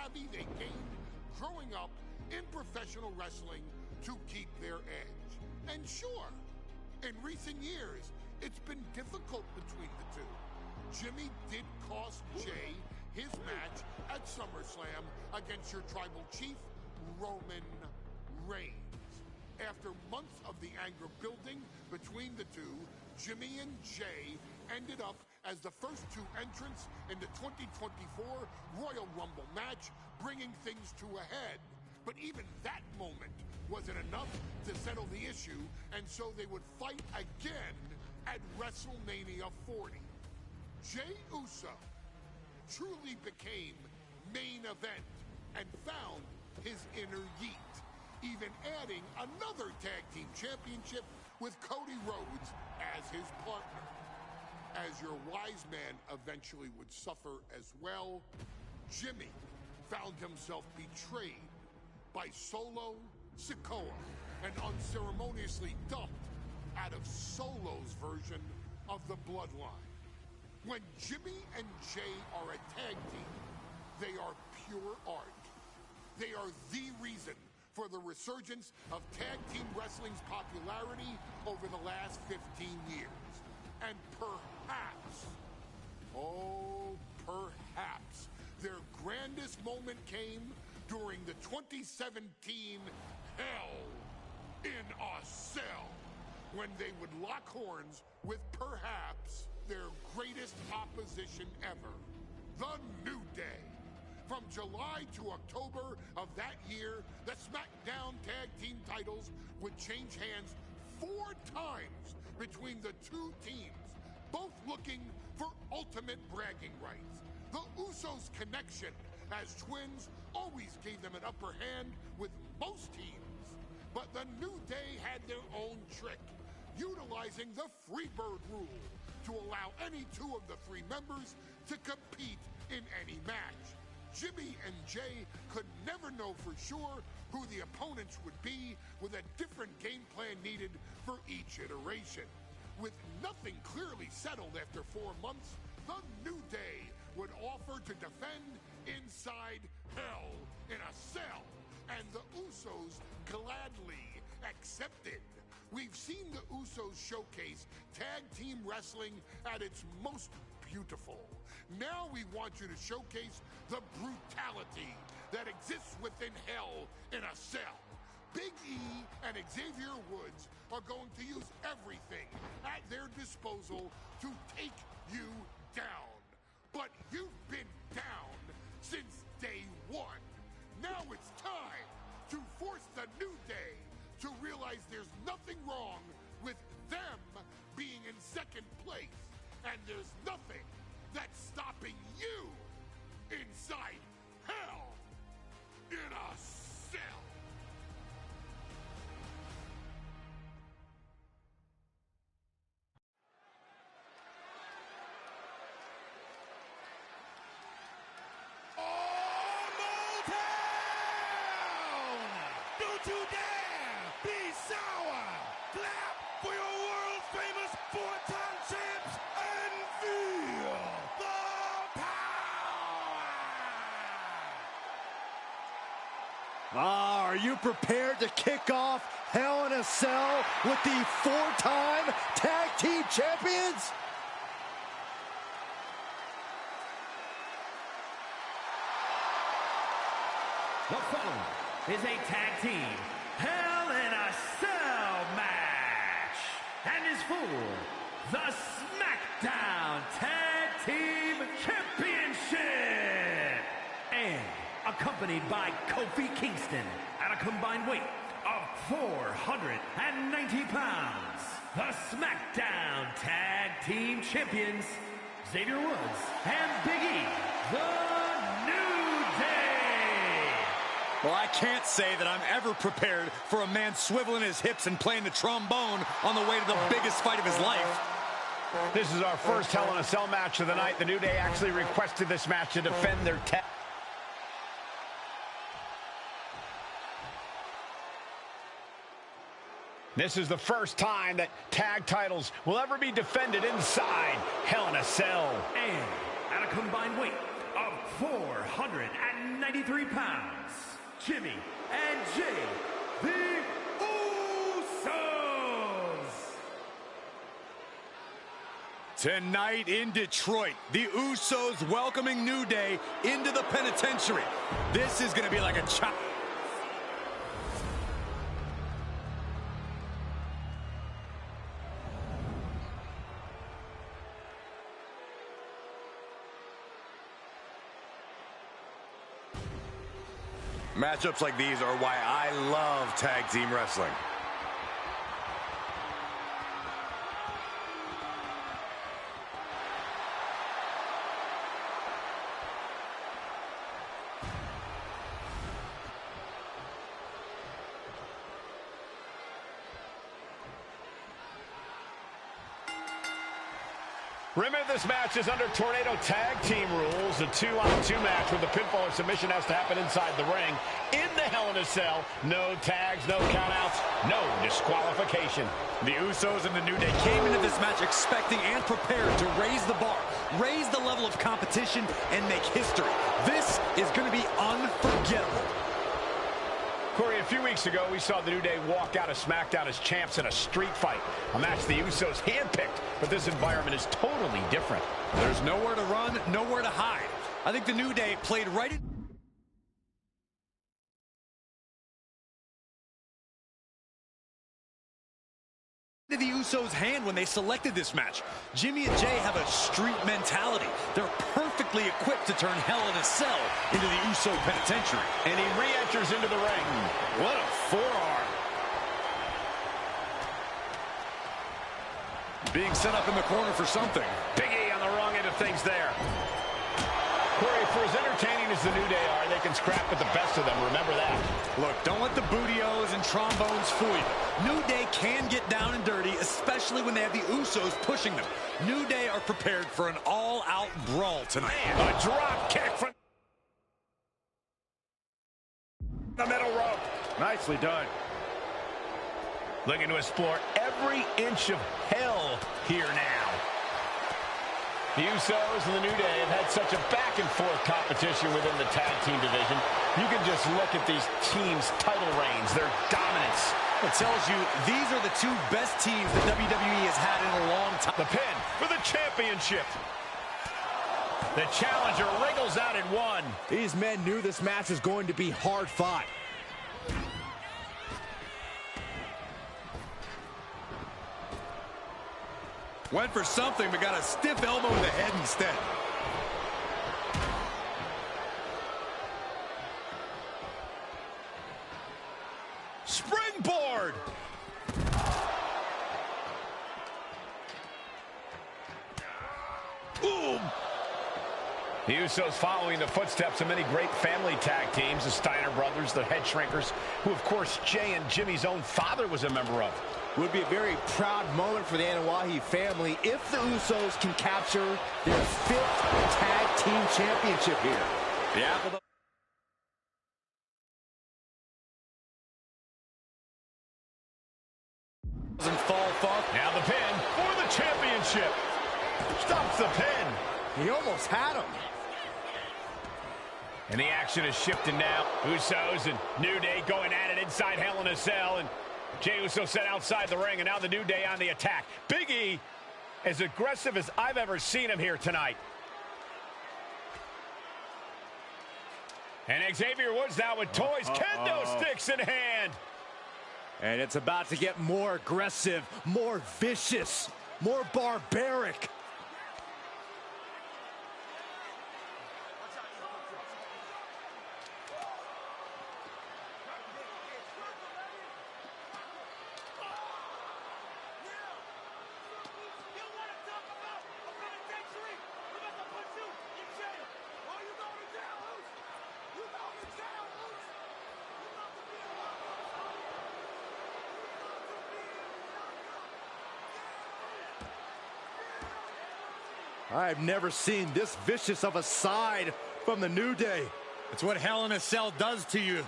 savvy they gained growing up in professional wrestling to keep their edge. And sure, in recent years, it's been difficult between the two. Jimmy did cost Jay his match at SummerSlam against your tribal chief, Roman Reigns. After months of the anger building between the two, Jimmy and Jay ended up as the first two entrants in the 2024 Royal Rumble match, bringing things to a head. But even that moment wasn't enough to settle the issue, and so they would fight again at WrestleMania 40. Jey Uso truly became main event and found his inner yeet, even adding another tag team championship with Cody Rhodes as his partner. As your wise man eventually would suffer as well, Jimmy found himself betrayed by Solo Sikoa and unceremoniously dumped out of Solo's version of the Bloodline. When Jimmy and Jay are a tag team, they are pure art. They are the reason for the resurgence of tag team wrestling's popularity over the last 15 years. And perhaps, oh, perhaps, their grandest moment came during the 2017 Hell in a Cell, when they would lock horns with perhaps their greatest opposition ever, The New Day. From July to October of that year, the SmackDown Tag Team titles would change hands 4 times between the two teams, both looking for ultimate bragging rights. The Usos' connection as twins always gave them an upper hand with most teams. But the New Day had their own trick, utilizing the Freebird rule to allow any two of the 3 members to compete in any match. Jimmy and Jay could never know for sure who the opponents would be, with a different game plan needed for each iteration. With nothing clearly settled after 4 months, the New Day would offer to defend inside Hell in a Cell, and the Usos gladly accepted. We've seen the Usos showcase tag team wrestling at its most beautiful. Now we want you to showcase the brutality that exists within Hell in a Cell. Big E and Xavier Woods are going to use everything at their disposal to take you down. But you've been down since day 1. Now it's time to force the New Day to realize there's nothing wrong with them being in second place, and there's nothing that's stopping you inside Hell in a Cell. Don't you dare be sour! Clap for your world-famous 4-time champs and feel the power! Are you prepared to kick off Hell in a Cell with the 4-time tag team champions? The following is a tag team Hell in a Cell match, and is for the SmackDown Tag Team Championship, and accompanied by Kofi Kingston at a combined weight of 490 pounds, the SmackDown Tag Team Champions, Xavier Woods and Big E, the New Day. Well, I can't say that I'm ever prepared for a man swiveling his hips and playing the trombone on the way to the biggest fight of his life. This is our first Hell in a Cell match of the night. The New Day actually requested this match to defend their tag. This is the first time that tag titles will ever be defended inside Hell in a Cell. And at a combined weight of 490 93 pounds, Jimmy and Jay, the Usos. Tonight in Detroit, the Usos welcoming New Day into the penitentiary. This is going to be like a chop. Matchups like these are why I love tag team wrestling. Remember, this match is under Tornado Tag Team rules. A 2-on-2 match where the pinfall or submission has to happen inside the ring. In the Hell in a Cell, no tags, no countouts, no disqualification. The Usos and the New Day came into this match expecting and prepared to raise the bar, raise the level of competition, and make history. This is going to be unforgettable. Corey, a few weeks ago, we saw the New Day walk out of SmackDown as champs in a street fight. A match the Usos handpicked, but this environment is totally different. There's nowhere to run, nowhere to hide. I think the New Day played right in the Usos' hand when they selected this match. Jimmy and Jay have a street mentality. They're perfectly equipped to turn Hell in a Cell into the Uso penitentiary. And he re-enters into the ring. What a forearm. Being set up in the corner for something. Big E on the wrong end of things there. Corey, for as entertaining as the New Day are, they can scrap with the best of them. Remember that. Look, don't let the booty-os and trombones fool you. New Day can get down and dirty, especially when they have the Usos pushing them. New Day are prepared for an all-out brawl tonight. Man, a drop kick from the middle rope. Nicely done. Looking to explore every inch of hell here now. The Usos and the New Day have had such a back-and-forth competition within the tag team division. You can just look at these teams' title reigns, their dominance. It tells you these are the two best teams that WWE has had in a long time. The pin for the championship. The challenger wriggles out at one. These men knew this match was going to be hard-fought. Went for something, but got a stiff elbow in the head instead. Springboard! Boom! The Usos following the footsteps of many great family tag teams, the Steiner brothers, the Head Shrinkers, who, of course, Jay and Jimmy's own father was a member of. Would be a very proud moment for the Anoa'i family if the Usos can capture their 5th tag team championship here. The apple doesn't fall far. Now the pin for the championship. Stops the pin. He almost had him. And the action is shifting now. Usos and New Day going at it inside Hell in a Cell. And Jey Uso set outside the ring, and now the New Day on the attack. Big E, as aggressive as I've ever seen him here tonight. And Xavier Woods now with toys, kendo sticks in hand. And it's about to get more aggressive, more vicious, more barbaric. I've never seen this vicious of a side from the New Day. It's what Hell in a Cell does to you.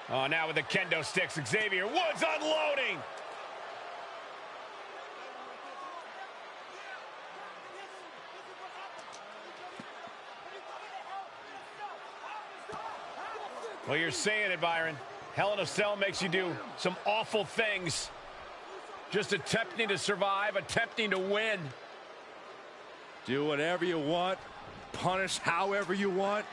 Oh, now with the kendo sticks, Xavier Woods unloading. Well, you're saying it, Byron. Hell in a Cell makes you do some awful things. Just attempting to survive, attempting to win. Do whatever you want. Punish however you want.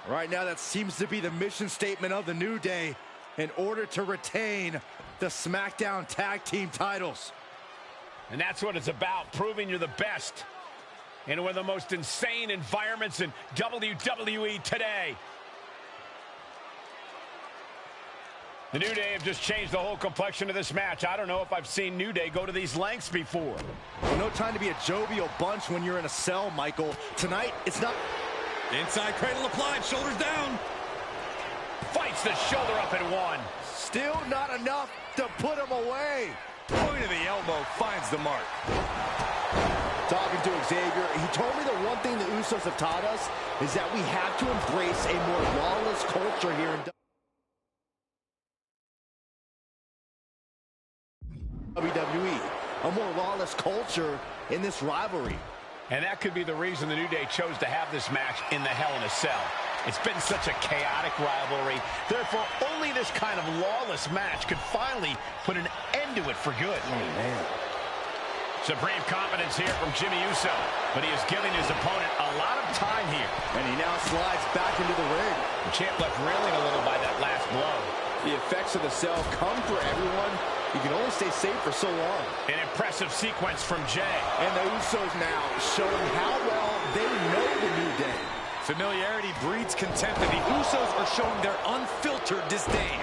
Right now, that seems to be the mission statement of the New Day in order to retain the SmackDown Tag Team titles. And that's what it's about, proving you're the best in one of the most insane environments in WWE today. The New Day have just changed the whole complexion of this match. I don't know if I've seen New Day go to these lengths before. Well, no time to be a jovial bunch when you're in a cell, Michael. Tonight, it's not... Inside cradle applied, shoulders down. Fights the shoulder up and one. Still not enough to put him away. Point of the elbow finds the mark. Talking to Xavier, he told me the one thing the Usos have taught us is that we have to embrace a more lawless culture here in WWE. A more lawless culture in this rivalry. And that could be the reason the New Day chose to have this match in the Hell in a Cell. It's been such a chaotic rivalry. Therefore, only this kind of lawless match could finally put an end to it for good. Oh, man. Supreme confidence here from Jimmy Uso, but he is giving his opponent a lot of time here. And he now slides back into the ring. The champ left reeling a little by that last blow. The effects of the cell come for everyone. You can only stay safe for so long. An impressive sequence from Jay. And the Usos now showing how well they know the New Day. Familiarity breeds contempt, and the Usos are showing their unfiltered disdain.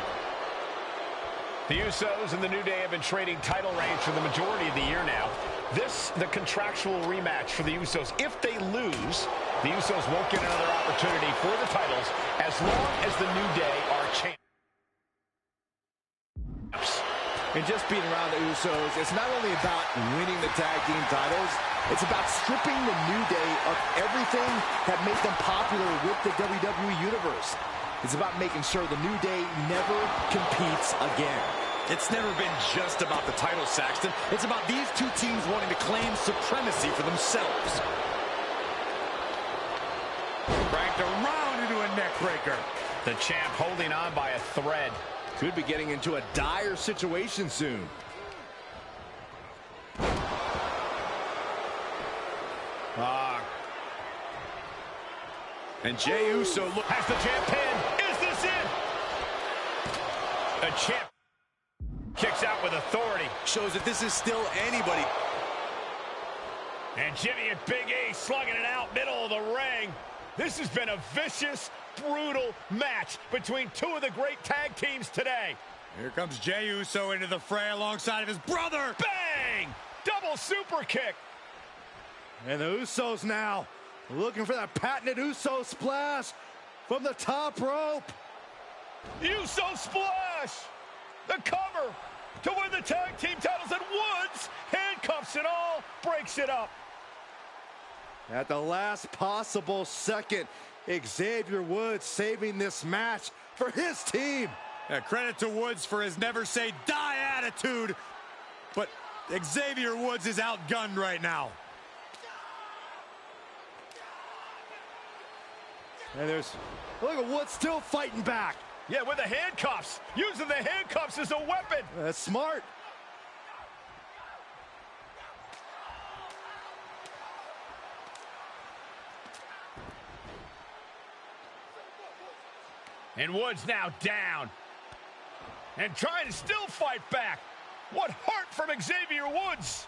The Usos and the New Day have been trading title reigns for the majority of the year now. This, the contractual rematch for the Usos. If they lose, the Usos won't get another opportunity for the titles as long as the New Day are champions. And just being around the Usos, it's not only about winning the tag team titles, it's about stripping the New Day of everything that made them popular with the WWE Universe. It's about making sure the New Day never competes again. It's never been just about the title, Saxton. It's about these two teams wanting to claim supremacy for themselves. Cranked around into a neck breaker. The champ holding on by a thread. Could be getting into a dire situation soon. And Jey Uso has the champ pinned. Is this it? The champ kicks out with authority. shows that this is still anybody. And Jimmy and Big E slugging it out middle of the ring. This has been a vicious, brutal match between two of the great tag teams today. Here comes Jey Uso into the fray alongside of his brother. Bang! Double super kick. And the Usos now looking for that patented Uso splash from the top rope. Uso splash! The cover to win the tag team titles, and Woods handcuffs it all, breaks it up. At the last possible second, Xavier Woods saving this match for his team. Credit to Woods for his never say die attitude, but Xavier Woods is outgunned right now. And look at Woods still fighting back. Yeah, with the handcuffs, using the handcuffs as a weapon. That's smart. And Woods now down. And trying to still fight back. What heart from Xavier Woods.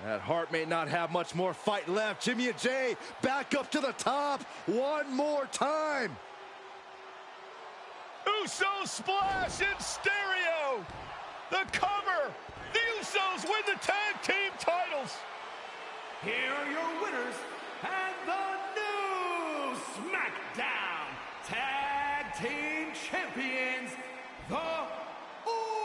That heart may not have much more fight left. Jimmy and Jay back up to the top one more time. Uso splash in stereo. The cover. The Usos win the tag team titles. Here are your winners and the new SmackDown Tag Team Champions, the Usos!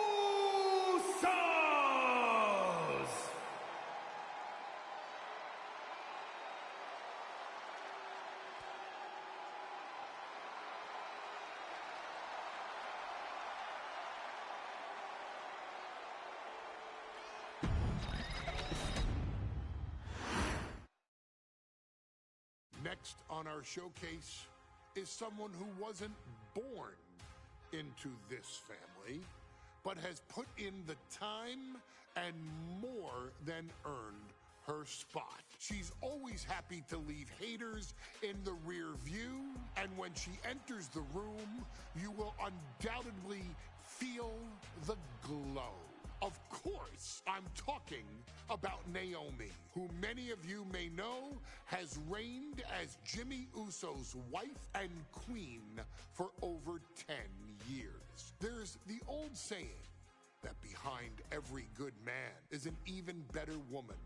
Next on our showcase, is someone who wasn't born into this family, but has put in the time and more than earned her spot. She's always happy to leave haters in the rear view, and when she enters the room, you will undoubtedly feel the glow. Of course, I'm talking about Naomi, who many of you may know has reigned as Jimmy Uso's wife and queen for over 10 years. There's the old saying that behind every good man is an even better woman,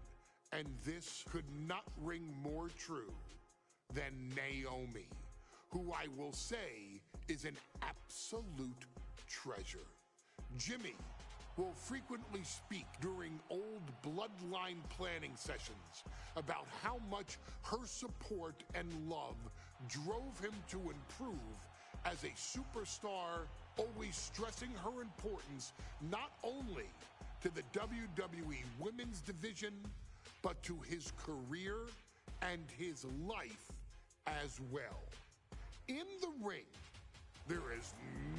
and this could not ring more true than Naomi, who I will say is an absolute treasure. Jimmy will frequently speak during old bloodline planning sessions about how much her support and love drove him to improve as a superstar, always stressing her importance not only to the WWE Women's Division, but to his career and his life as well. In the ring, there is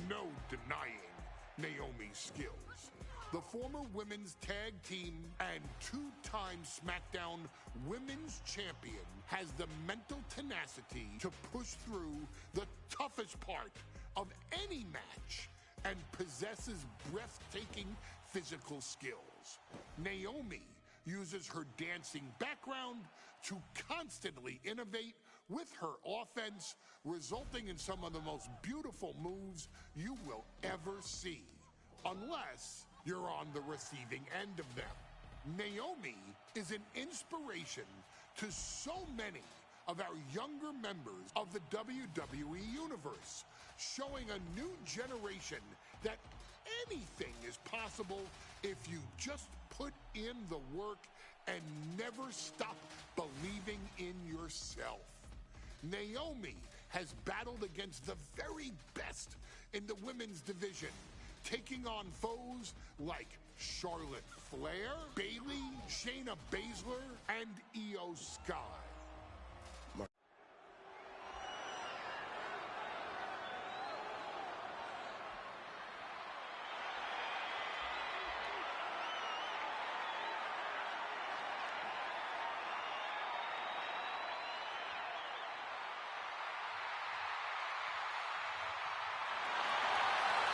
no denying Naomi's skills. The former women's tag team and two-time SmackDown Women's Champion has the mental tenacity to push through the toughest part of any match and possesses breathtaking physical skills. Naomi uses her dancing background to constantly innovate with her offense, resulting in some of the most beautiful moves you will ever see, unless you're on the receiving end of them. Naomi is an inspiration to so many of our younger members of the WWE Universe, showing a new generation that anything is possible if you just put in the work and never stop believing in yourself. Naomi has battled against the very best in the women's division, taking on foes like Charlotte Flair, Bayley, Shayna Baszler, and Io Sky.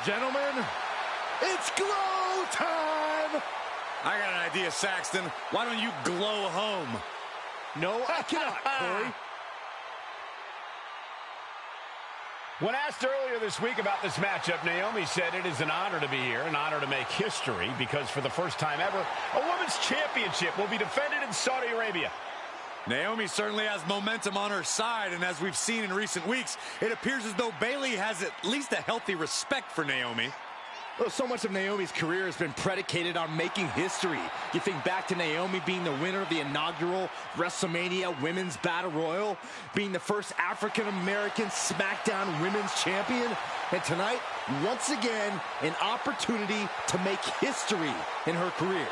Gentlemen, it's glow time! I got an idea, Saxton. Why don't you glow home? No, I cannot, Corey. When asked earlier this week about this matchup, Naomi said it is an honor to be here, an honor to make history, because for the first time ever, a women's championship will be defended in Saudi Arabia. Naomi certainly has momentum on her side, and as we've seen in recent weeks, it appears as though Bayley has at least a healthy respect for Naomi. Well, so much of Naomi's career has been predicated on making history. You think back to Naomi being the winner of the inaugural WrestleMania Women's Battle Royal, being the first African-American SmackDown Women's Champion, and tonight, once again, an opportunity to make history in her career.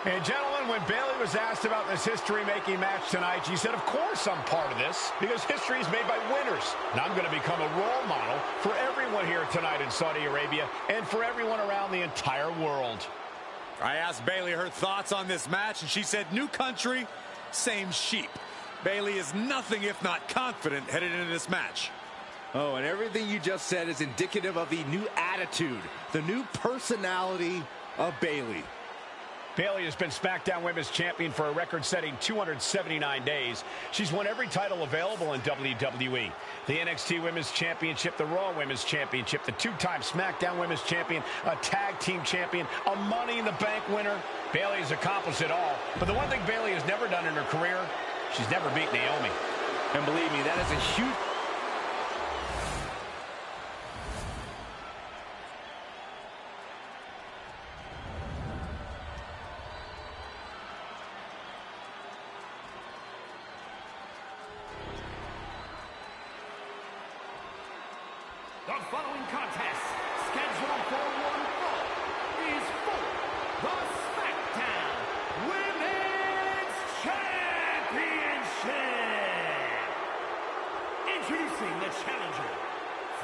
And gentlemen, when Bayley was asked about this history-making match tonight, she said, of course I'm part of this, because history is made by winners. And I'm going to become a role model for everyone here tonight in Saudi Arabia and for everyone around the entire world. I asked Bayley her thoughts on this match, and she said, new country, same sheep. Bayley is nothing if not confident headed into this match. Oh, and everything you just said is indicative of the new attitude, the new personality of Bayley. Bayley has been SmackDown Women's Champion for a record-setting 279 days. She's won every title available in WWE. The NXT Women's Championship, the Raw Women's Championship, the two-time SmackDown Women's Champion, a Tag Team Champion, a Money in the Bank winner. Bayley has accomplished it all. But the one thing Bayley has never done in her career, she's never beat Naomi. And believe me, that is a huge... following contest, scheduled for one fall, is for the SmackDown Women's Championship. Introducing the challenger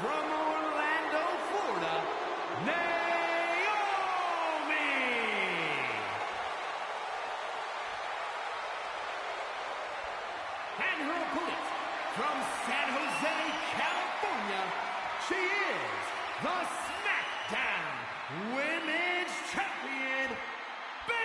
from Orlando, Florida, Naomi. And her opponent from San Jose, California, she is the SmackDown Women's Champion, Bayley.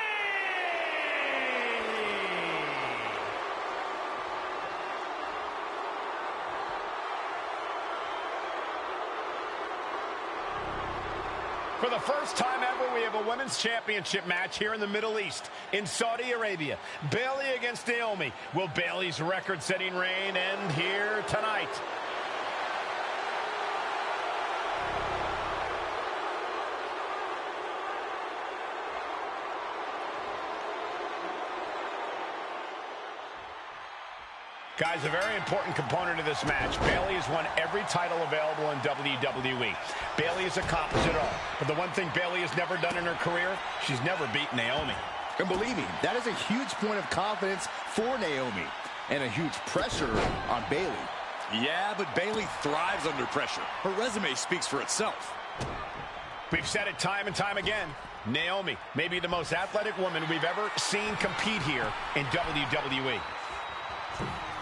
For the first time ever, we have a women's championship match here in the Middle East, in Saudi Arabia. Bayley against Naomi. Will Bayley's record-setting reign end here tonight? Guys, a very important component of this match. Bayley has won every title available in WWE. Bayley has accomplished it all. But the one thing Bayley has never done in her career, she's never beaten Naomi. And believe me, that is a huge point of confidence for Naomi. And a huge pressure on Bayley. Yeah, but Bayley thrives under pressure. Her resume speaks for itself. We've said it time and time again. Naomi may be the most athletic woman we've ever seen compete here in WWE.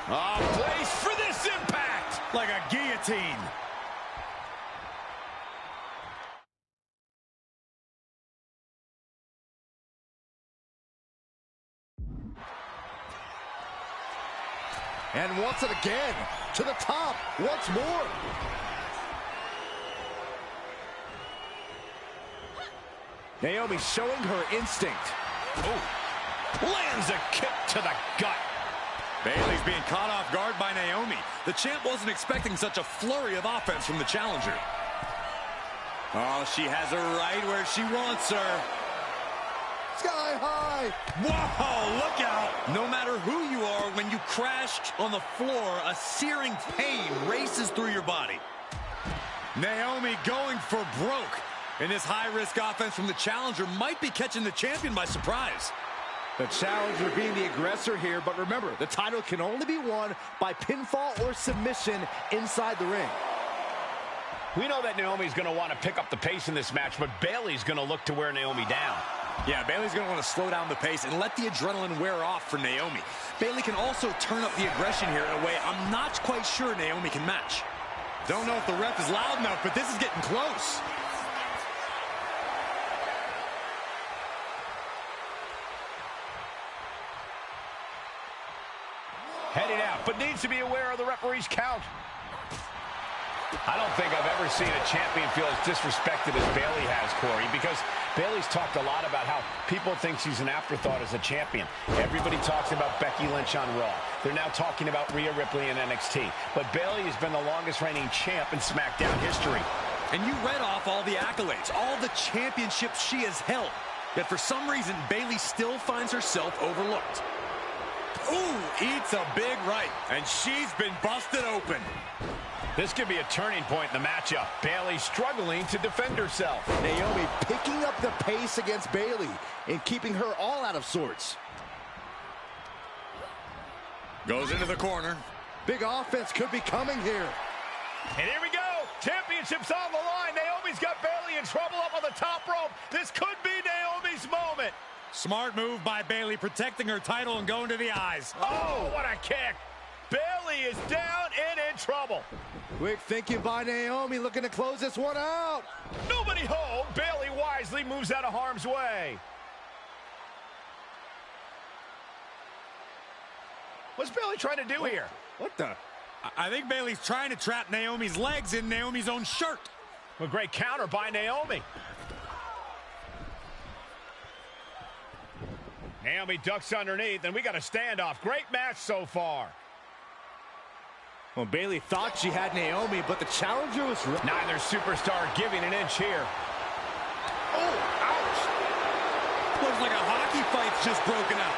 Place for this impact! Like a guillotine. And once it again, to the top, once more. Naomi showing her instinct. Oh, lands a kick to the gut. Bayley's being caught off guard by Naomi. The champ wasn't expecting such a flurry of offense from the challenger. Oh, she has her right where she wants her. Sky high. Whoa, look out. No matter who you are, when you crash on the floor, a searing pain races through your body. Naomi going for broke. And this high-risk offense from the challenger might be catching the champion by surprise. The challenger being the aggressor here, but remember, the title can only be won by pinfall or submission inside the ring. We know that Naomi's going to want to pick up the pace in this match, but Bayley's going to look to wear Naomi down. Yeah, Bayley's going to want to slow down the pace and let the adrenaline wear off for Naomi. Bayley can also turn up the aggression here in a way I'm not quite sure Naomi can match. Don't know if the ref is loud enough, but this is getting close. Heading out, but needs to be aware of the referee's count. I don't think I've ever seen a champion feel as disrespected as Bayley has, Corey, because Bayley's talked a lot about how people think she's an afterthought as a champion. Everybody talks about Becky Lynch on Raw. They're now talking about Rhea Ripley in NXT. But Bayley has been the longest reigning champ in SmackDown history. And you read off all the accolades, all the championships she has held. Yet for some reason, Bayley still finds herself overlooked. Ooh, eats a big right, and she's been busted open. This could be a turning point in the matchup. Bayley struggling to defend herself. Naomi picking up the pace against Bayley and keeping her all out of sorts. Goes into the corner. Big offense could be coming here. And here we go. Championship's on the line. Naomi's got Bayley in trouble up on the top rope. This could be Naomi's moment. Smart move by Bayley, protecting her title and going to the eyes. Oh, what a kick. Bayley is down and in trouble. Quick thinking by Naomi, looking to close this one out. Nobody home. Bayley wisely moves out of harm's way. What's Bayley trying to do here? What the? I think Bayley's trying to trap Naomi's legs in Naomi's own shirt. A great counter by Naomi. Naomi ducks underneath, and we got a standoff. Great match so far. Well, Bayley thought she had Naomi, but the challenger was... Neither superstar giving an inch here. Oh, ouch. Looks like a hockey fight's just broken out.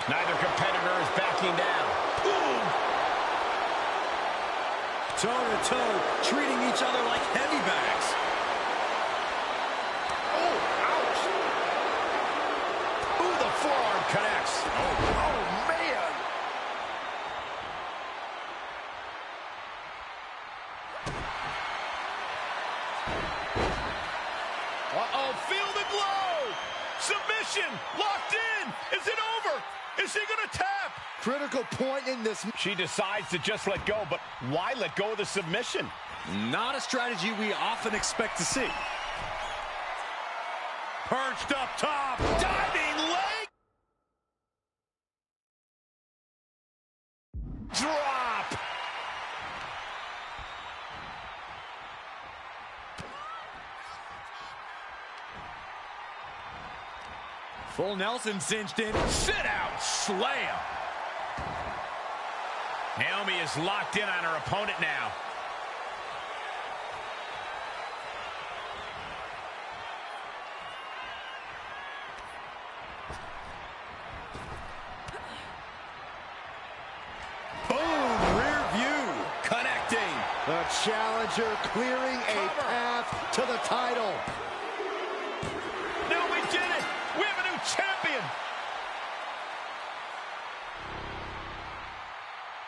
Neither competitor is backing down. Boom. toe-to-toe, treating each other like heavy bags. Oh, ouch. Ooh, the forearm connects. Oh, man. Uh-oh, feel the glow. Submission, locked in. Is it over? Is he going to tap? Critical point in this. She decides to just let go, but why let go of the submission? Not a strategy we often expect to see. Perched up top. Diving leg. Drop. Full Nelson cinched in. Sit out slam. Naomi is locked in on her opponent now. Boom, rear view. Connecting. The challenger clearing a path to the title. No, we did it. We have a new champion.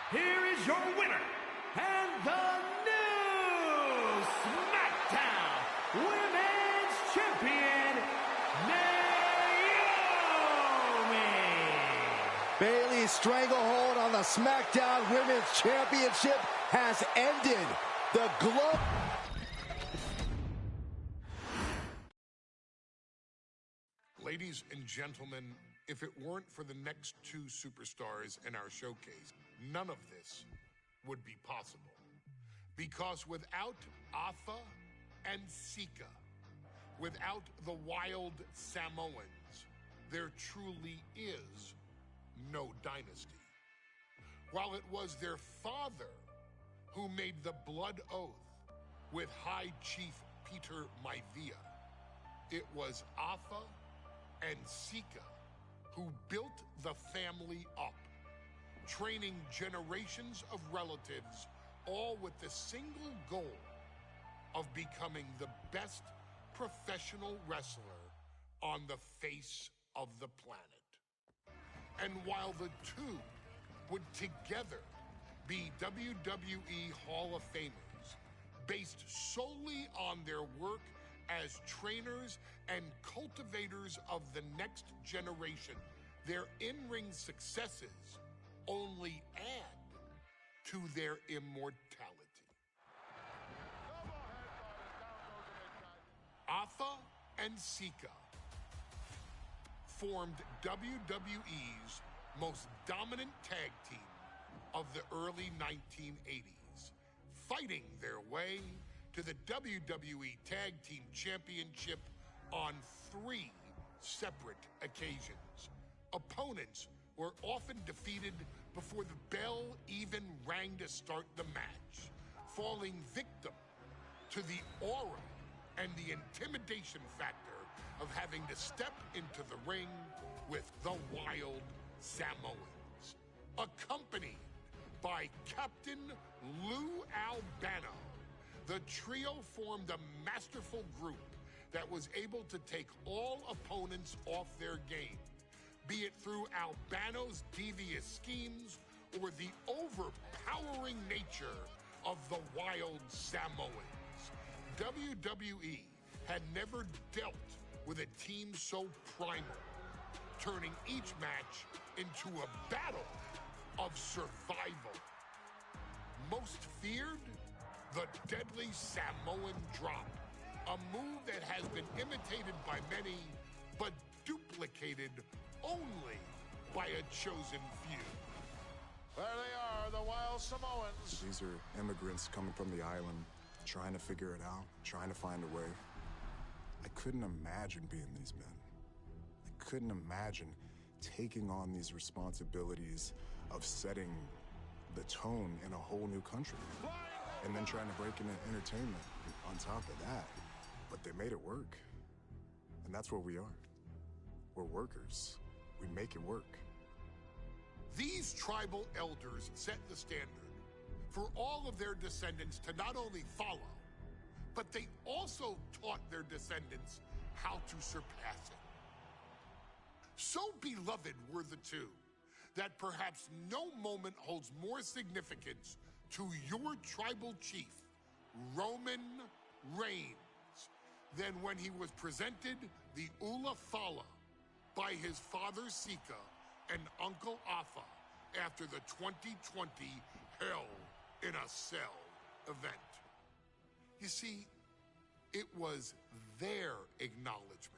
Here is your winner, and the new SmackDown Women's Champion, Naomi. Bayley's stranglehold on the SmackDown Women's Championship has ended. The glove. Ladies and gentlemen, if it weren't for the next two superstars in our showcase, none of this would be possible. Because without Afa and Sika, without the Wild Samoans, there truly is no dynasty. While it was their father who made the blood oath with High Chief Peter Maivia, it was Afa and Sika who built the family up, training generations of relatives, all with the single goal of becoming the best professional wrestler on the face of the planet. And while the two would together be WWE Hall of Famers, based solely on their work as trainers and cultivators of the next generation, their in-ring successes only add to their immortality. Afa and Sika formed WWE's most dominant tag team of the early 1980s, fighting their way to the WWE Tag Team Championship on 3 separate occasions. Opponents were often defeated before the bell even rang to start the match, falling victim to the aura and the intimidation factor of having to step into the ring with the Wild Samoans. Accompanied by Captain Lou Albano, the trio formed a masterful group that was able to take all opponents off their game, be it through Albano's devious schemes or the overpowering nature of the Wild Samoans. WWE had never dealt with a team so primal, turning each match into a battle of survival. Most feared, the deadly Samoan drop, a move that has been imitated by many, but duplicated only by a chosen few. There they are, the Wild Samoans. These are immigrants coming from the island, trying to figure it out, trying to find a way. I couldn't imagine being these men. I couldn't imagine taking on these responsibilities of setting the tone in a whole new country. And then trying to break into entertainment on top of that. But they made it work. And that's what we are. We're workers. We make it work. These tribal elders set the standard for all of their descendants to not only follow, but they also taught their descendants how to surpass it. So beloved were the two that perhaps no moment holds more significance to your tribal chief, Roman Reigns, than when he was presented the Ula Fala by his father Sika and Uncle Afa after the 2020 Hell in a Cell event. You see, it was their acknowledgement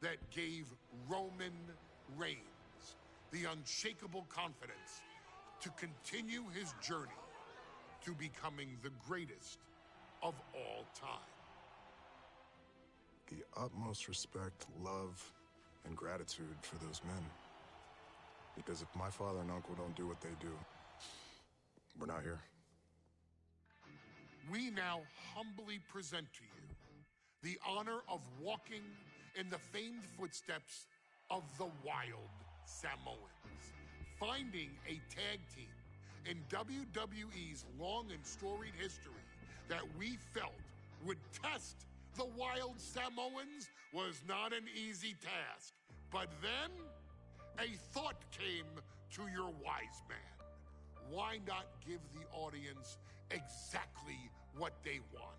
that gave Roman Reigns the unshakable confidence to continue his journey to becoming the greatest of all time. The utmost respect, love, and gratitude for those men. Because if my father and uncle don't do what they do, we're not here. We now humbly present to you the honor of walking in the famed footsteps of the Wild Samoans, finding a tag team in WWE's long and storied history that we felt would test the Wild Samoans was not an easy task. But then a thought came to your wise man. Why not give the audience exactly what they want?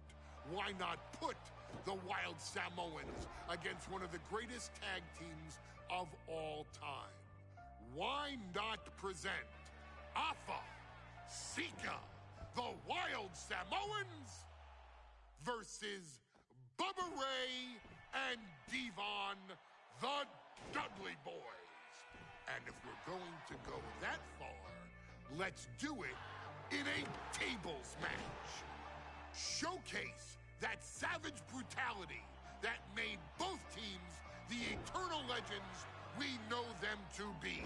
Why not put the Wild Samoans against one of the greatest tag teams of all time? Why not present Afa, Sika, the Wild Samoans versus Bubba Ray and Devon, the Dudley Boys? And if we're going to go that far, let's do it in a tables match. Showcase that savage brutality that made both teams the eternal legends we know them to be.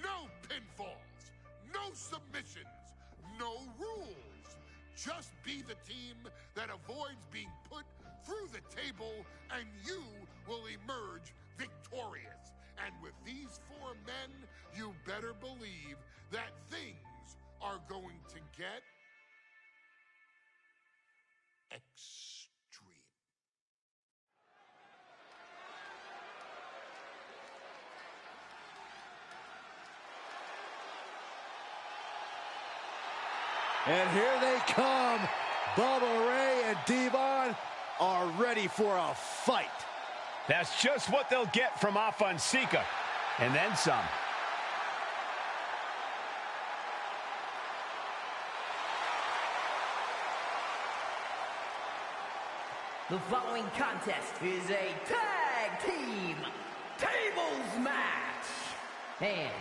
No pinfalls, no submissions, no rules. Just be the team that avoids being put through the table, and you will emerge victorious. And with these four men, you better believe that things are going to get extreme. And here they come. Bubba Ray and Devon are ready for a fight. That's just what they'll get from Afa and Sika, and then some. The following contest is a tag team tables match. And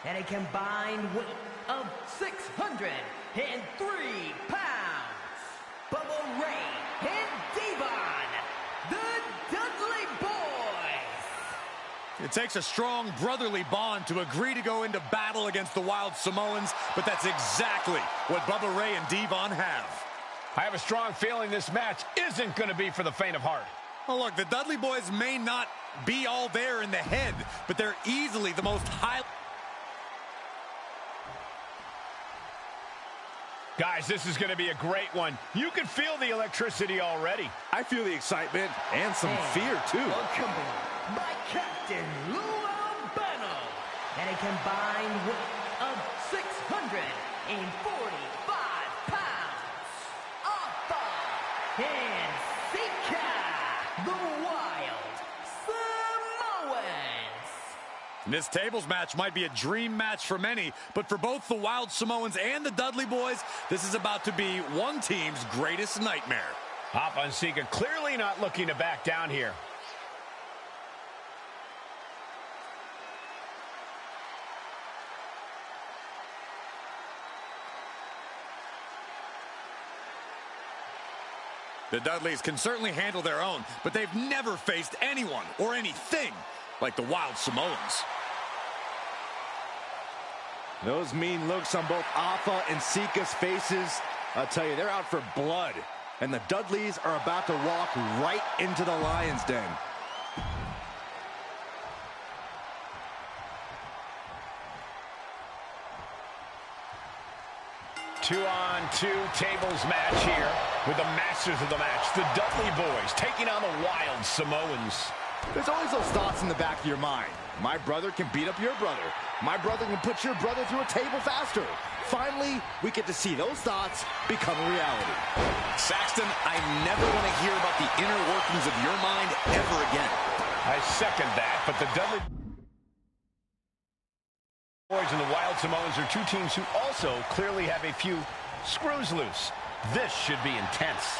at a combined weight of 603 pounds, Bubba Ray and Devon, the Dudley Boys. It takes a strong brotherly bond to agree to go into battle against the Wild Samoans, but that's exactly what Bubba Ray and Devon have. I have a strong feeling this match isn't going to be for the faint of heart. Oh, look, the Dudley Boys may not be all there in the head, but they're easily the most high... Guys, this is going to be a great one. You can feel the electricity already. I feel the excitement and some fear, too. Accompanied by Captain Lou Albano and a combined weight of 645 pounds. Afa and Sika, the Wild Samoans. This tables match might be a dream match for many, but for both the Wild Samoans and the Dudley Boys, this is about to be one team's greatest nightmare. Afa and Sika clearly not looking to back down here. The Dudleys can certainly handle their own, but they've never faced anyone or anything like the Wild Samoans. Those mean looks on both Afa and Sika's faces, I'll tell you, they're out for blood. And the Dudleys are about to walk right into the lion's den. 2-on-2 tables match here with the masters of the match, the Dudley Boys, taking on the Wild Samoans. There's always those thoughts in the back of your mind. My brother can beat up your brother. My brother can put your brother through a table faster. Finally, we get to see those thoughts become a reality. Saxton, I never want to hear about the inner workings of your mind ever again. I second that, but the Dudley Boys and the Wild Samoans are two teams who also clearly have a few screws loose. This should be intense.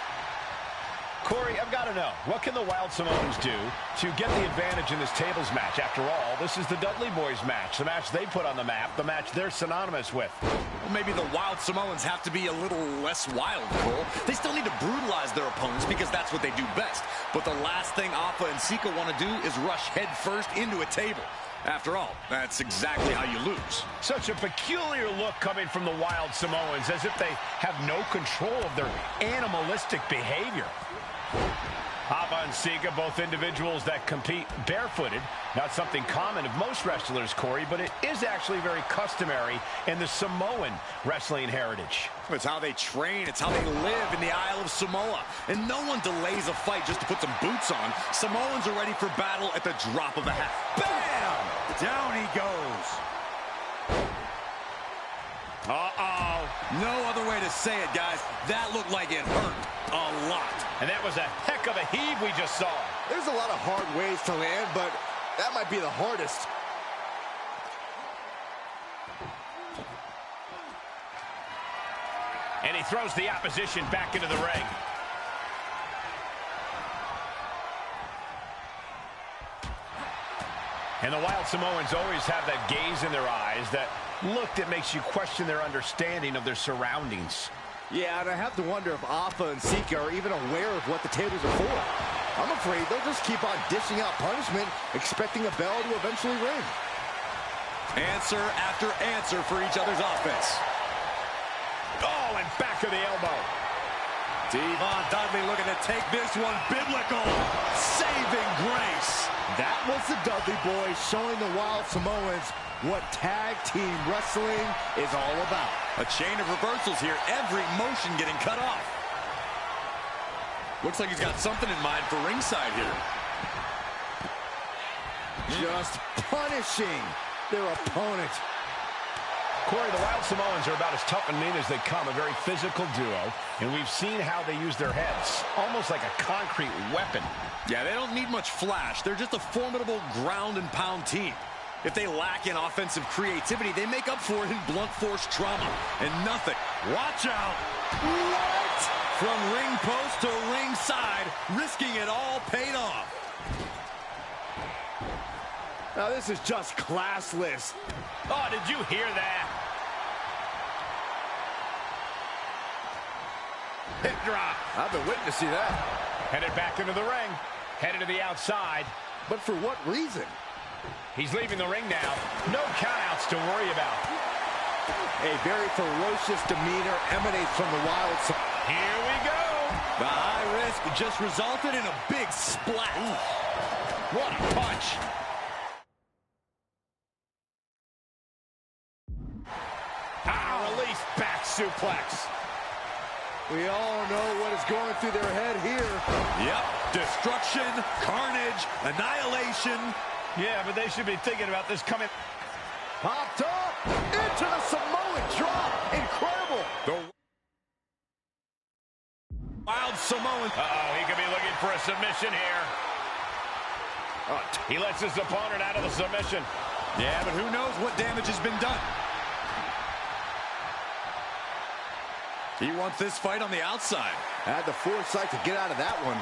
Corey, I've got to know, what can the Wild Samoans do to get the advantage in this tables match? After all, this is the Dudley Boys match, the match they put on the map, the match they're synonymous with. Well, maybe the Wild Samoans have to be a little less wild, Cole. They still need to brutalize their opponents because that's what they do best. But the last thing Afa and Sika want to do is rush head first into a table. After all, that's exactly how you lose. Such a peculiar look coming from the Wild Samoans, as if they have no control of their animalistic behavior. Afa and Sika, both individuals that compete barefooted. Not something common of most wrestlers, Corey, but it is actually very customary in the Samoan wrestling heritage. It's how they train. It's how they live in the Isle of Samoa. And no one delays a fight just to put some boots on. Samoans are ready for battle at the drop of a hat. Bam! Down he goes. Uh-oh. No other way to say it, guys. That looked like it hurt a lot. And that was a heck of a heave we just saw. There's a lot of hard ways to land, but that might be the hardest. And he throws the opposition back into the ring. And the Wild Samoans always have that gaze in their eyes, that look that makes you question their understanding of their surroundings. Yeah, and I have to wonder if Afa and Sika are even aware of what the tables are for. I'm afraid they'll just keep on dishing out punishment, expecting a bell to eventually ring. Answer after answer for each other's offense. Oh, and back of the elbow. Devon Dudley looking to take this one biblical. Saving grace. That was the Dudley Boys showing the Wild Samoans what tag team wrestling is all about. A chain of reversals here. Every motion getting cut off. Looks like he's got something in mind for ringside here. Just punishing their opponent. Corey, the Wild Samoans are about as tough and mean as they come, a very physical duo, and we've seen how they use their heads, almost like a concrete weapon. Yeah, they don't need much flash. They're just a formidable ground and pound team. If they lack in offensive creativity, they make up for it in blunt force trauma. And nothing. Watch out. What? From ring post to ringside, risking it all paid off. Now this is just classless. Oh, did you hear that? Hip drop. I've been waiting to see that. Headed back into the ring. Headed to the outside. But for what reason? He's leaving the ring now. No countouts to worry about. A very ferocious demeanor emanates from the Wild Samoans. Here we go. The high risk just resulted in a big splat. Ooh. What a punch. Release back suplex. We all know what is going through their head here. Yep. Destruction, carnage, annihilation. Yeah, but they should be thinking about this coming. Popped up into the Samoan drop. Incredible. The Wild Samoan. Uh-oh, he could be looking for a submission here. He lets his opponent out of the submission. Yeah, but who knows what damage has been done. He wants this fight on the outside. Had the foresight to get out of that one.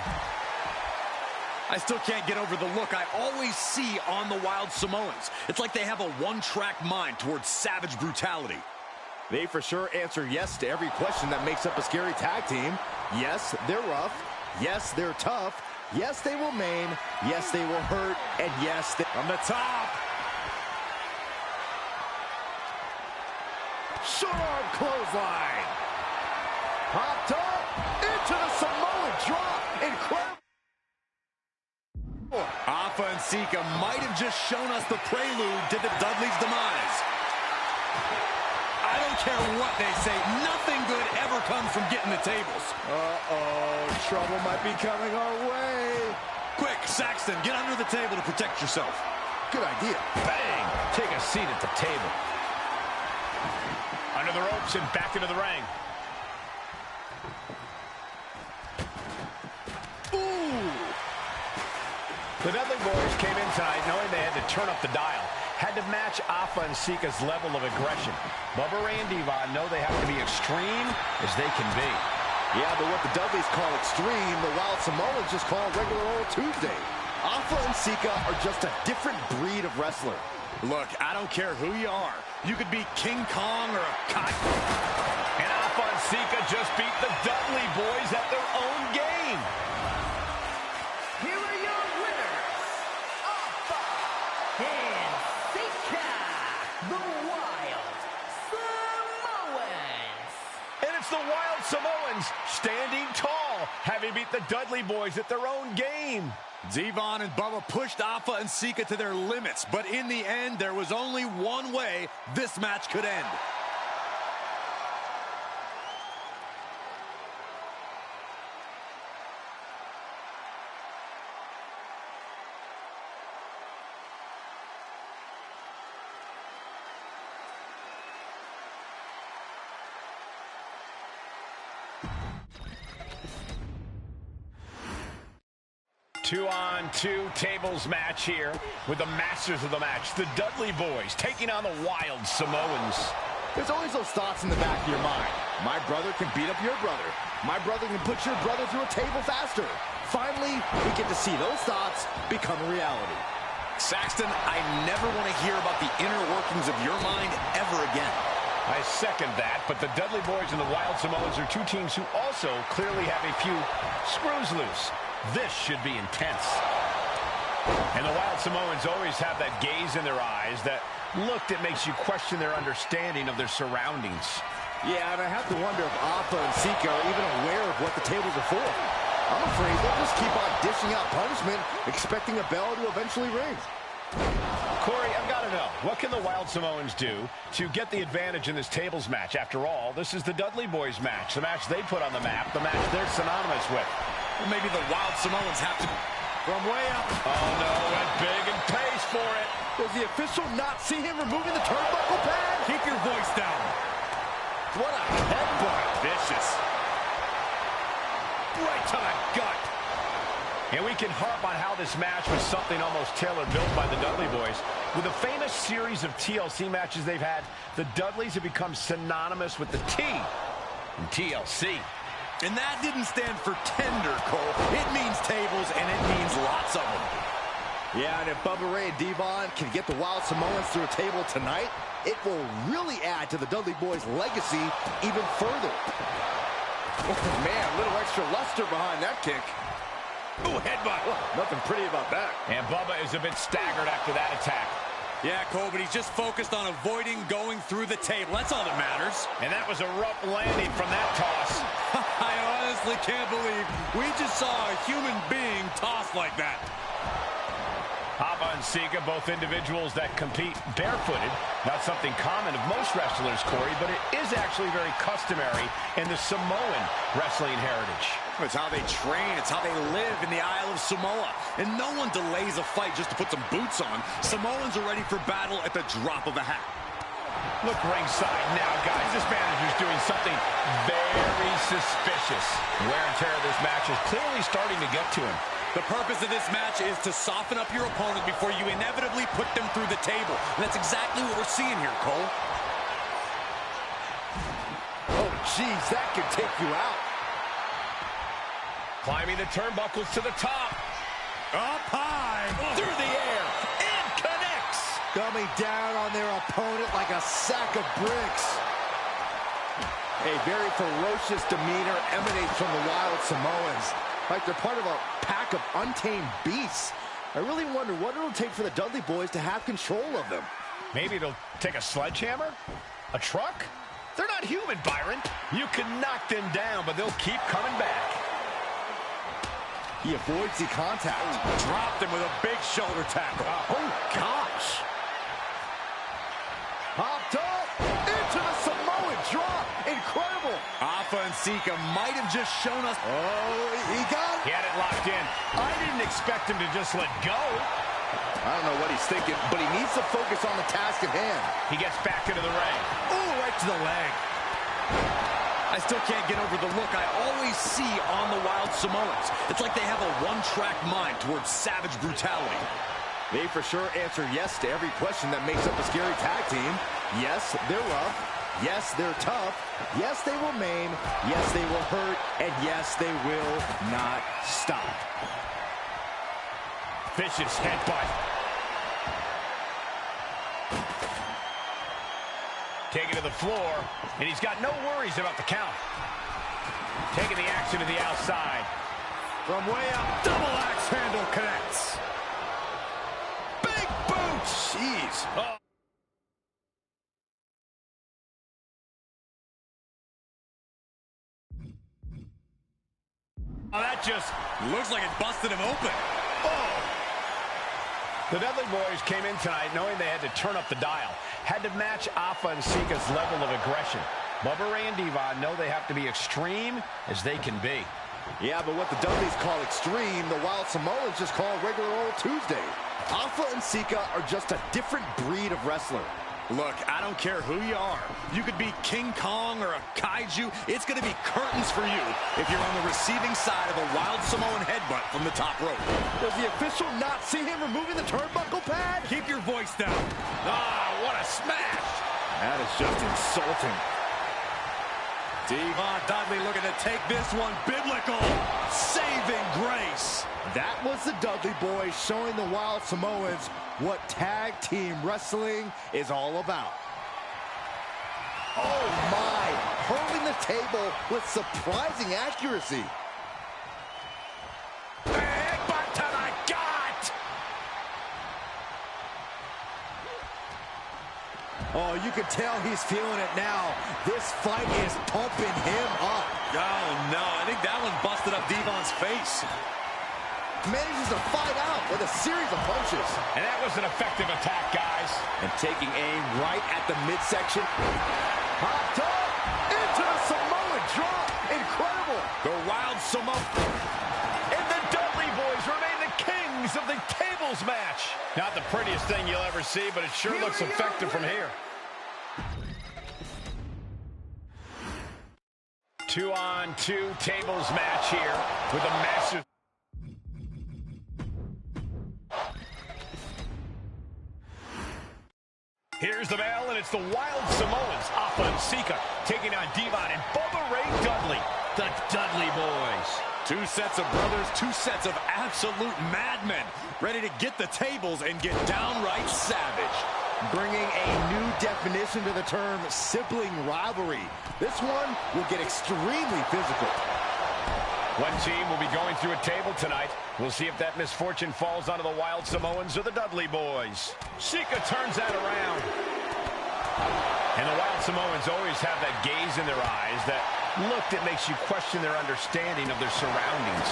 I still can't get over the look I always see on the Wild Samoans. It's like they have a one-track mind towards savage brutality. They for sure answer yes to every question that makes up a scary tag team. Yes, they're rough. Yes, they're tough. Yes, they will maim. Yes, they will hurt. And yes, they... From the top. Short arm clothesline. Popped up into the Samoan drop. Incredible. Afa and Sika might have just shown us the prelude to the Dudley's demise. I don't care what they say. Nothing good ever comes from getting the tables. Uh-oh, trouble might be coming our way. Quick, Saxton, get under the table to protect yourself. Good idea. Bang! Take a seat at the table. Under the ropes and back into the ring. Ooh! The Dudley Boys came in tonight knowing they had to turn up the dial. Had to match Alpha and Sika's level of aggression. Bubba Ray and Devon know they have to be extreme as they can be. Yeah, but what the Dudleys call extreme, the Wild Samoans just call regular old Tuesday. Alpha and Sika are just a different breed of wrestler. Look, I don't care who you are. You could be King Kong or a cock. And Alpha and Sika just beat the Dudley Boys at their own game. Here are your winners, Alpha and Sika, the Wild Samoans. And it's the Wild Samoans standing tall, having beat the Dudley Boys at their own game. Devon and Bubba pushed Alpha and Sika to their limits, but in the end, there was only one way this match could end. Two-on-two tables match here with the masters of the match, the Dudley Boys, taking on the Wild Samoans. There's always those thoughts in the back of your mind. My brother can beat up your brother. My brother can put your brother through a table faster. Finally, we get to see those thoughts become a reality. Saxton, I never want to hear about the inner workings of your mind ever again. I second that, but the Dudley Boys and the Wild Samoans are two teams who also clearly have a few screws loose. This should be intense. And the Wild Samoans always have that gaze in their eyes, that look that makes you question their understanding of their surroundings. Yeah, and I have to wonder if Alpha and Sika are even aware of what the tables are for. I'm afraid they'll just keep on dishing out punishment, expecting a bell to eventually ring. Corey, I've got to know, what can the Wild Samoans do to get the advantage in this tables match? After all, this is the Dudley Boys match, the match they put on the map, the match they're synonymous with. Well, maybe the Wild Samoans have to... From way up. Oh, no, went big and pays for it. Does the official not see him removing the turnbuckle pad? Keep your voice down. What a headbutt. Vicious. Right to the gut. And we can harp on how this match was something almost tailor-built by the Dudley Boys. With a famous series of TLC matches they've had, the Dudleys have become synonymous with the T in TLC. And that didn't stand for tender, Cole. It means tables, and it means lots of them. Yeah, and if Bubba Ray and Devon can get the Wild Samoans through a table tonight, it will really add to the Dudley Boys' legacy even further. Oh, man, a little extra luster behind that kick. Ooh, headbutt. Nothing pretty about that. And Bubba is a bit staggered after that attack. Yeah, Cole, but he's just focused on avoiding going through the table. That's all that matters. And that was a rough landing from that toss. I honestly can't believe we just saw a human being tossed like that. Alpha and Sika, both individuals that compete barefooted. Not something common of most wrestlers, Corey, but it is actually very customary in the Samoan wrestling heritage. It's how they train. It's how they live in the Isle of Samoa. And no one delays a fight just to put some boots on. Samoans are ready for battle at the drop of a hat. Look ringside now, guys. This manager's doing something very suspicious. Wear and tear of this match is clearly starting to get to him. The purpose of this match is to soften up your opponent before you inevitably put them through the table. And that's exactly what we're seeing here, Cole. Oh, geez, that could take you out. Climbing the turnbuckles to the top. Up high. Through the air. And connects. Coming down on their opponent like a sack of bricks. A very ferocious demeanor emanates from the Wild Samoans. Like they're part of a pack of untamed beasts. I really wonder what it'll take for the Dudley Boys to have control of them. Maybe it'll take a sledgehammer? A truck? They're not human, Byron. You can knock them down, but they'll keep coming back. He avoids the contact. Dropped him with a big shoulder tackle. Oh, gosh. Popped up into the Samoan. drop. Incredible. Afa and Sika might have just shown us. Oh, he got it. He had it locked in. I didn't expect him to just let go. I don't know what he's thinking, but he needs to focus on the task at hand. He gets back into the ring. Oh, right to the leg. I still can't get over the look I always see on the Wild Samoans. It's like they have a one-track mind towards savage brutality. They for sure answer yes to every question that makes up a scary tag team. Yes, they're rough. Yes, they're tough. Yes, they will maim. Yes, they will hurt. And yes, they will not stop. Vicious headbutt. Taken to the floor, and he's got no worries about the count. Taking the action to the outside. From way up, double axe handle connects. Big boot! Jeez. Oh. Oh, that just looks like it busted him open. Oh! The Dudley Boys came in tonight knowing they had to turn up the dial. Had to match Afa and Sika's level of aggression. Bubba Ray and Devon know they have to be extreme as they can be. Yeah, but what the Dudleys call extreme, the Wild Samoans just call regular old Tuesday. Afa and Sika are just a different breed of wrestler. Look, I don't care who you are. You could be King Kong or a kaiju. It's going to be curtains for you if you're on the receiving side of a Wild Samoan headbutt from the top rope. Does the official not see him removing the turnbuckle pad? Keep your voice down. Ah, what a smash. That is just insulting. Devon Dudley looking to take this one biblical. Saving grace. That was the Dudley Boys showing the Wild Samoans what tag team wrestling is all about. Oh my, hurling the table with surprising accuracy. Headbutt to the gut! Oh, you can tell he's feeling it now. This fight is pumping him up. Oh no, I think that one busted up Devon's face. Manages to fight out with a series of punches. And that was an effective attack, guys. And taking aim right at the midsection. Hot top into the Samoan drop. Incredible. The Wild Samoan. And the Dudley Boys remain the kings of the tables match. Not the prettiest thing you'll ever see, but it sure looks effective from here. 2-on-2 tables match here with a massive... Here's the bell, and it's the Wild Samoans, Afa and Sika, taking on Devon and Bubba Ray Dudley, the Dudley Boys. Two sets of brothers, two sets of absolute madmen, ready to get the tables and get downright savage. Bringing a new definition to the term sibling rivalry. This one will get extremely physical. One team will be going through a table tonight. We'll see if that misfortune falls onto the Wild Samoans or the Dudley Boys. Sika turns that around. And the Wild Samoans always have that gaze in their eyes, that look that makes you question their understanding of their surroundings.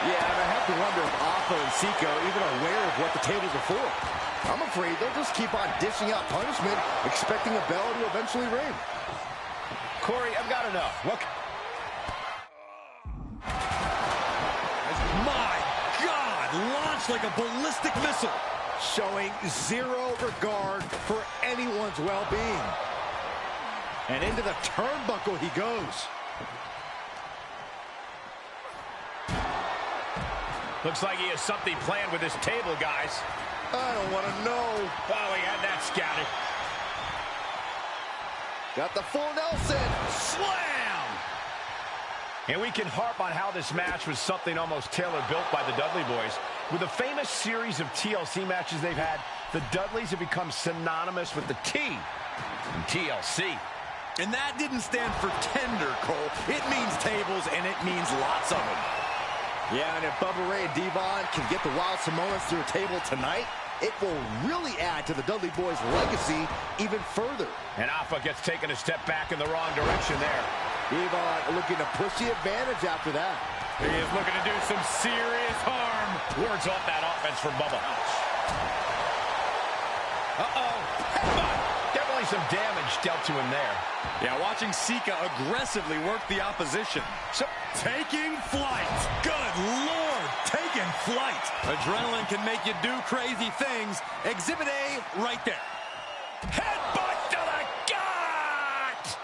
Yeah, and I have to wonder if Afa and Sika are even aware of what the tables are for. I'm afraid they'll just keep on dishing out punishment, expecting a bell to eventually ring. Corey, I've got to know. Look. My God, launched like a ballistic missile. Showing zero regard for anyone's well-being. And into the turnbuckle he goes. Looks like he has something planned with this table, guys. I don't want to know. Oh, he had that scouted. Got the full Nelson. Slam! And we can harp on how this match was something almost tailor-built by the Dudley Boys. With the famous series of TLC matches they've had, the Dudleys have become synonymous with the T in TLC. And that didn't stand for tender, Cole. It means tables, and it means lots of them. Yeah, and if Bubba Ray and Devon can get the Wild Samoans through a table tonight, it will really add to the Dudley Boys' legacy even further. And Afa gets taken a step back in the wrong direction there. Devon looking to push the advantage after that. He is looking to do some serious harm. Words off that offense from Bubba. Uh-oh. Headbutt. Devil Certainly some damage dealt to him there. Yeah, watching Sika aggressively work the opposition. So, taking flight. Good Lord, taking flight. Adrenaline can make you do crazy things. Exhibit A right there. Headbutt to the gut!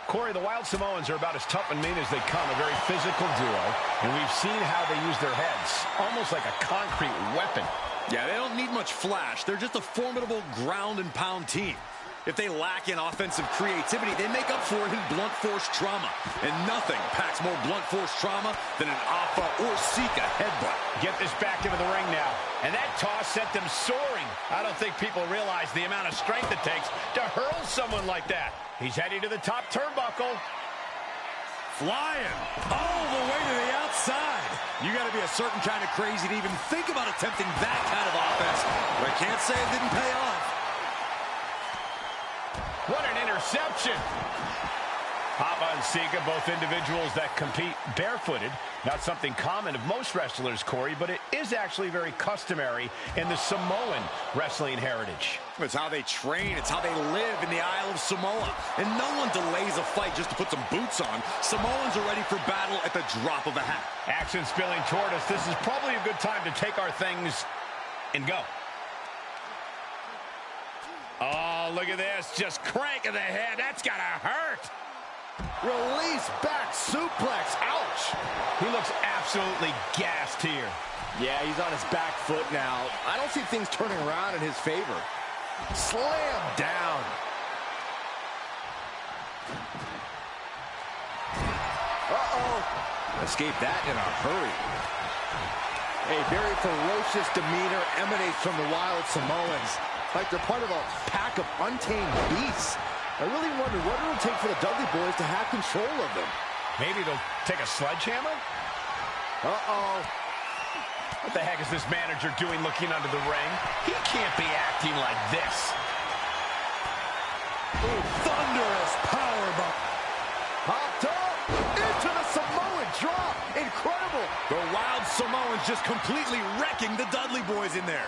Corey, the Wild Samoans are about as tough and mean as they come, a very physical duo, and we've seen how they use their heads, almost like a concrete weapon. Yeah, they don't need much flash. They're just a formidable ground and pound team. If they lack in offensive creativity, they make up for it in blunt force trauma. And nothing packs more blunt force trauma than an Alpha or Sika headbutt. Get this back into the ring now. And that toss sent them soaring. I don't think people realize the amount of strength it takes to hurl someone like that. He's heading to the top turnbuckle. Flying all the way to the outside. You got to be a certain kind of crazy to even think about attempting that kind of offense. But I can't say it didn't pay off. What an interception. Hava and Sika, both individuals that compete barefooted. Not something common of most wrestlers, Corey, but it is actually very customary in the Samoan wrestling heritage. It's how they train. It's how they live in the Isle of Samoa. And no one delays a fight just to put some boots on. Samoans are ready for battle at the drop of a hat. Action spilling toward us. This is probably a good time to take our things and go. Oh, look at this. Just cranking the head. That's got to hurt. Release back suplex. Ouch. He looks absolutely gassed here. Yeah, he's on his back foot now. I don't see things turning around in his favor. Slam down. Uh-oh. Escaped that in a hurry. A very ferocious demeanor emanates from the Wild Samoans. Like they're part of a pack of untamed beasts. I really wonder what it'll take for the Dudley Boys to have control of them. Maybe they'll take a sledgehammer? Uh-oh. What the heck is this manager doing looking under the ring? He can't be acting like this. Ooh, thunderous powerbomb. Popped up into the Samoan drop. Incredible. The Wild Samoans just completely wrecking the Dudley Boys in there.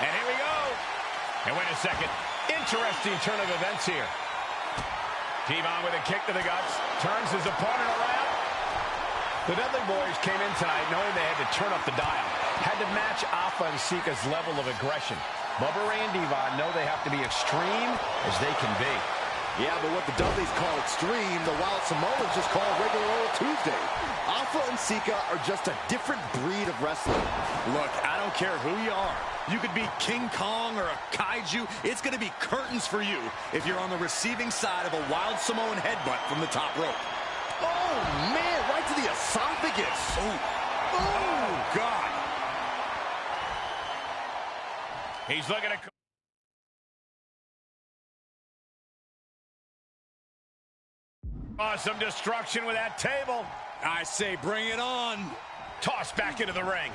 And here we go. And wait a second. Interesting turn of events here. Devon with a kick to the guts. Turns his opponent around. The Dudley Boys came in tonight knowing they had to turn up the dial. Had to match Alpha and Sika's level of aggression. Bubba Ray and Devon know they have to be extreme as they can be. Yeah, but what the Dudleys call extreme, the Wild Samoans just call regular old Tuesday. Alpha and Sika are just a different breed of wrestling. Look, I don't care who you are. You could be King Kong or a kaiju. It's going to be curtains for you if you're on the receiving side of a Wild Samoan headbutt from the top rope. Oh, man, right to the esophagus. Oh, God. He's looking at... Some destruction with that table. I say bring it on. Toss back into the ring.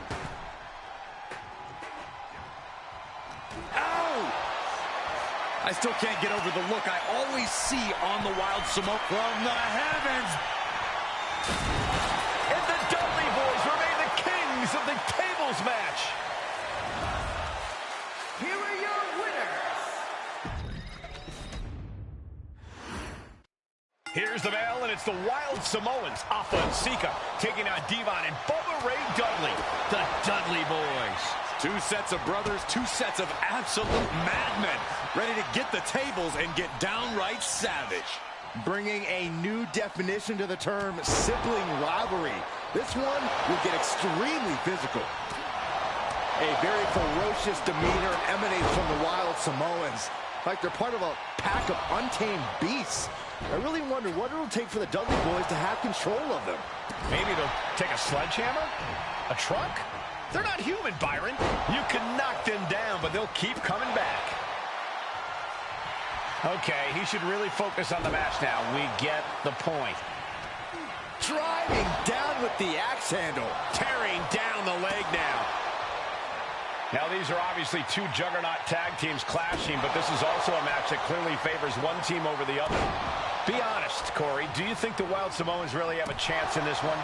Ow! I still can't get over the look I always see on the Wild Samoan from the heavens. And the Dudley Boys remain the kings of the tables match. Here are your winners. Here's the bell, and it's the Wild Samoans, Alpha and Sika, taking on Devon and Bubba Ray Dudley, the Dudley Boys. Two sets of brothers, two sets of absolute madmen, ready to get the tables and get downright savage. Bringing a new definition to the term sibling rivalry. This one will get extremely physical. A very ferocious demeanor emanates from the Wild Samoans. Like they're part of a pack of untamed beasts. I really wonder what it'll take for the Dudley Boys to have control of them. Maybe they'll take a sledgehammer? A truck? They're not human, Byron. You can knock them down, but they'll keep coming back. Okay, he should really focus on the match now. We get the point. Driving down with the axe handle. Tearing down the leg now. Now, these are obviously two juggernaut tag teams clashing, but this is also a match that clearly favors one team over the other. Be honest, Corey, do you think the Wild Samoans really have a chance in this one?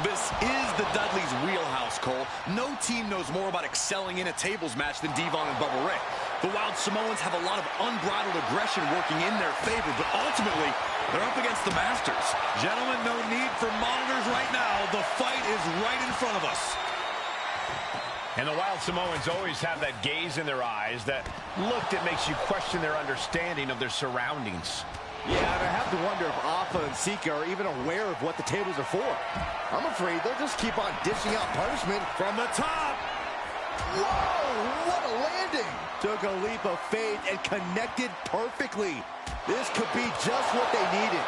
This is the Dudleys' wheelhouse, Cole. No team knows more about excelling in a tables match than Devon and Bubba Ray. The Wild Samoans have a lot of unbridled aggression working in their favor, but ultimately, they're up against the Masters. Gentlemen, no need for monitors right now. The fight is right in front of us. And the Wild Samoans always have that gaze in their eyes, that look that makes you question their understanding of their surroundings. Yeah, and I have to wonder if Afa and Sika are even aware of what the tables are for. I'm afraid they'll just keep on dishing out punishment From the top. Whoa, what a landing! Took a leap of faith and connected perfectly. This could be just what they needed.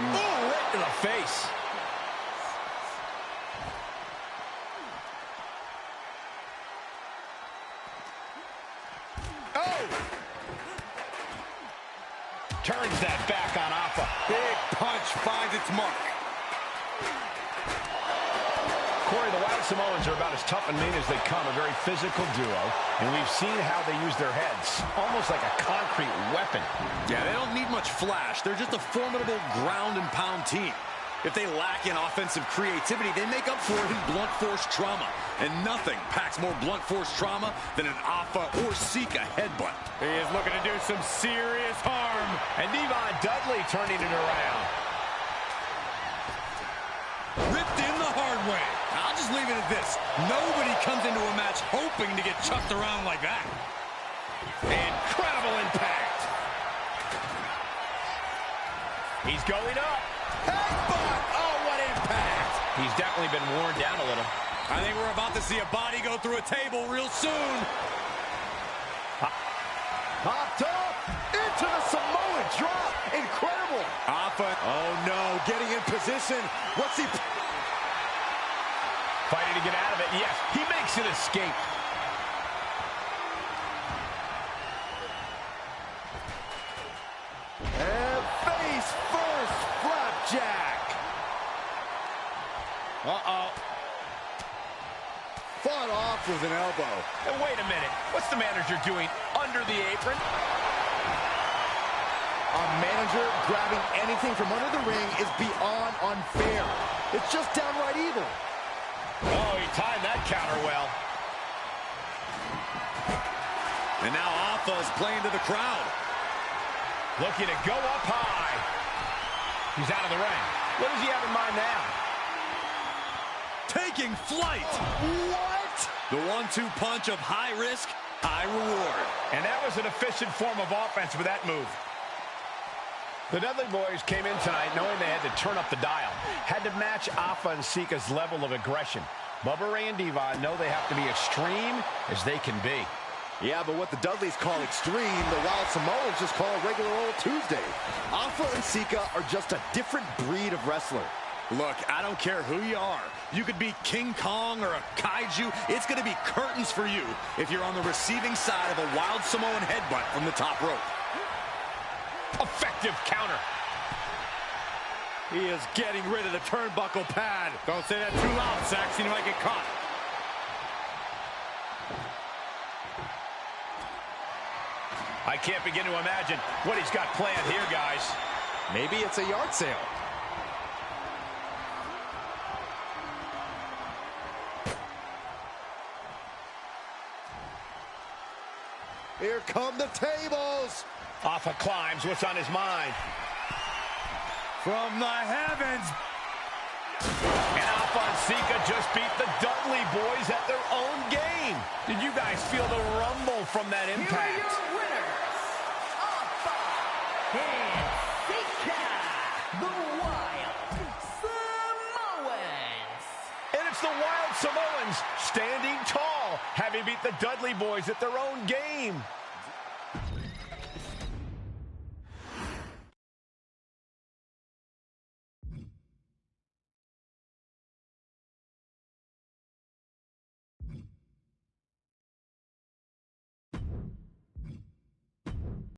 Oh, right to the face. Oh! Turns that back on Afa. Big punch finds its mark. Corey, the Wild Samoans are about as tough and mean as they come, a very physical duo, and we've seen how they use their heads, almost like a concrete weapon. Yeah, they don't need much flash. They're just a formidable ground and pound team. If they lack in offensive creativity, they make up for it in blunt force trauma. And nothing packs more blunt force trauma than an Afa or Sika headbutt. He is looking to do some serious harm. And Devon Dudley turning it around. Ripped in the hard way. I'll just leave it at this. Nobody comes into a match hoping to get chucked around like that. Incredible impact. He's going up. Headbutt! Oh, what impact! He's definitely been worn down a little. I think we're about to see a body go through a table real soon. Popped up into the Samoan drop. Incredible. Afa. Oh, no. Getting in position. What's he... Fighting to get out of it. Yes, he makes an escape. And face first, flapjack. Uh-oh. Fought off with an elbow. And wait a minute. What's the manager doing under the apron? A manager grabbing anything from under the ring is beyond unfair. It's just downright evil. Oh, he timed that counter well. And now Afa is playing to the crowd. Looking to go up high. He's out of the ring. What does he have in mind now? Taking flight. What? The 1-2 punch of high risk, high reward. And that was an efficient form of offense with that move. The Dudley Boys came in tonight knowing they had to turn up the dial. Had to match Afa and Sika's level of aggression. Bubba Ray and Devon know they have to be extreme as they can be. Yeah, but what the Dudleys call extreme, the Wild Samoans just call a regular old Tuesday. Afa and Sika are just a different breed of wrestler. Look, I don't care who you are. You could be King Kong or a kaiju. It's going to be curtains for you if you're on the receiving side of a Wild Samoan headbutt from the top rope. Effective counter. He is getting rid of the turnbuckle pad. Don't say that too loud, Saxon. You might get caught. I can't begin to imagine what he's got planned here, guys. Maybe it's a yard sale. Here come the tables. Afa climbs. What's on his mind? From the heavens. And Afa and Sika just beat the Dudley Boys at their own game. Did you guys feel the rumble from that impact? Here are your winners, Afa and Sika, the Wild Samoans. And it's the Wild Samoans standing tall, having beat the Dudley Boys at their own game.